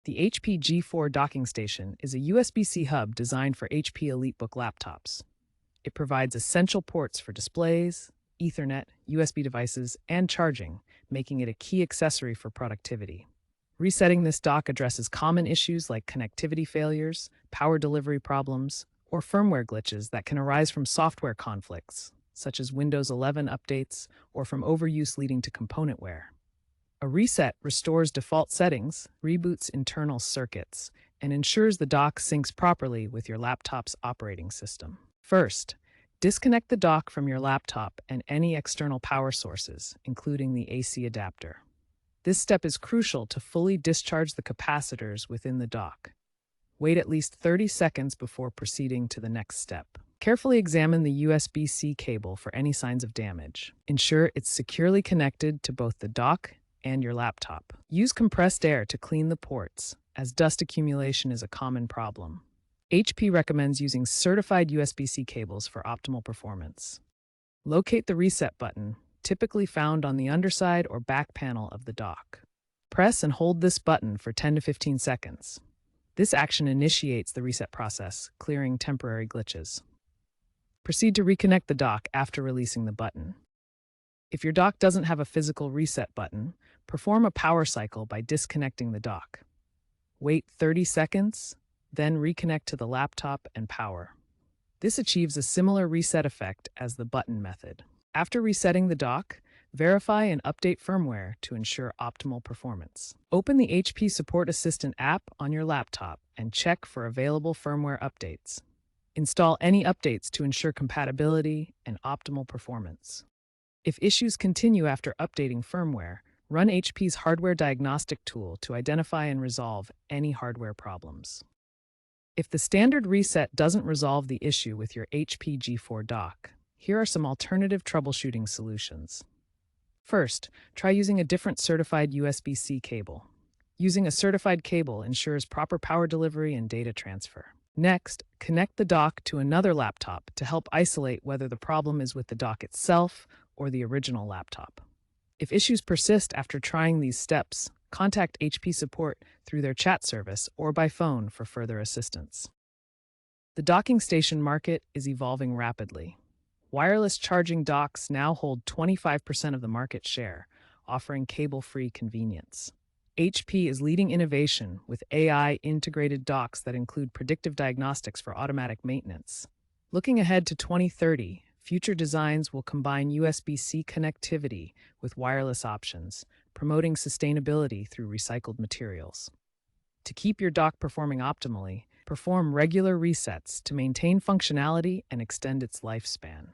The HP G4 docking station is a USB-C hub designed for HP EliteBook laptops. It provides essential ports for displays, Ethernet, USB devices, and charging, making it a key accessory for productivity. Resetting this dock addresses common issues like connectivity failures, power delivery problems, or firmware glitches that can arise from software conflicts, such as Windows 11 updates or from overuse leading to component wear. A reset restores default settings, reboots internal circuits, and ensures the dock syncs properly with your laptop's operating system. First, disconnect the dock from your laptop and any external power sources, including the AC adapter. This step is crucial to fully discharge the capacitors within the dock. Wait at least 30 seconds before proceeding to the next step. Carefully examine the USB-C cable for any signs of damage. Ensure it's securely connected to both the dock and your laptop. Use compressed air to clean the ports, as dust accumulation is a common problem. HP recommends using certified USB-C cables for optimal performance. Locate the reset button, typically found on the underside or back panel of the dock. Press and hold this button for 10 to 15 seconds. This action initiates the reset process, clearing temporary glitches. Proceed to reconnect the dock after releasing the button. If your dock doesn't have a physical reset button, perform a power cycle by disconnecting the dock. Wait 30 seconds, then reconnect to the laptop and power. This achieves a similar reset effect as the button method. After resetting the dock, verify and update firmware to ensure optimal performance. Open the HP Support Assistant app on your laptop and check for available firmware updates. Install any updates to ensure compatibility and optimal performance. If issues continue after updating firmware, run HP's hardware diagnostic tool to identify and resolve any hardware problems. If the standard reset doesn't resolve the issue with your HP G4 dock, here are some alternative troubleshooting solutions. First, try using a different certified USB-C cable. Using a certified cable ensures proper power delivery and data transfer. Next, connect the dock to another laptop to help isolate whether the problem is with the dock itself or the original laptop. If issues persist after trying these steps, contact HP support through their chat service or by phone for further assistance. The docking station market is evolving rapidly. Wireless charging docks now hold 25% of the market share, offering cable-free convenience. HP is leading innovation with AI-integrated docks that include predictive diagnostics for automatic maintenance. Looking ahead to 2030, future designs will combine USB-C connectivity with wireless options, promoting sustainability through recycled materials. To keep your dock performing optimally, perform regular resets to maintain functionality and extend its lifespan.